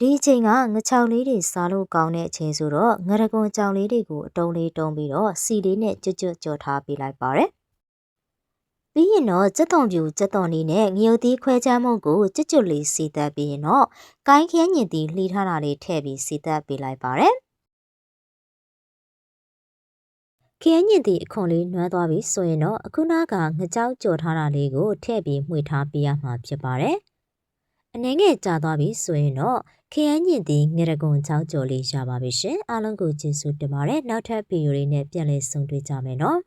ဒီအချိန်ကငချောက်လေးတွေစားလို့ကောင်းတဲ့အချိန်ဆိုတော့ငရကွန်ကြောင်လေးတွေကိုအတုံးလေးတုံးပြီးတော့စီလေးနဲ့ကျွတ်ကြော်ထားပေးလိုက်ပါတယ်။ပြီးရင်တော့ကြက်သွန်ပြူကြက်သွန်လေးနဲ့ငရုတ်သီးခွဲချမ်းမုန့်ကိုကျွတ်လေးစီသက်ပြီးရင်တော့ကိုင်းခင်းညင်သီးလှီးထားတာလေးထည့်ပြီးစီသက်ပေးလိုက်ပါတယ်။ခင်းညင်သီးအခွန်လေးနွမ်းသွားပြီဆိုရင်တော့အခုနာကငကြောက်ကြော်ထားတာလေးကိုထည့်ပြီးမှွေထားပေးရမှာဖြစ်ပါတယ်။အနေငယ်ကြာသွားပြီဆိုရင်တော့ခရမ်းညင်သည့်ငရကွန်ချောင်းကျော်လေးရပါပြီရှင်အားလုံးကိုကျေးဇူးတင်ပါတယ်နောက်ထပ်ဗီဒီယိုလေးနဲ့ပြန်လည်ဆုံတွေ့ကြမယ်နော်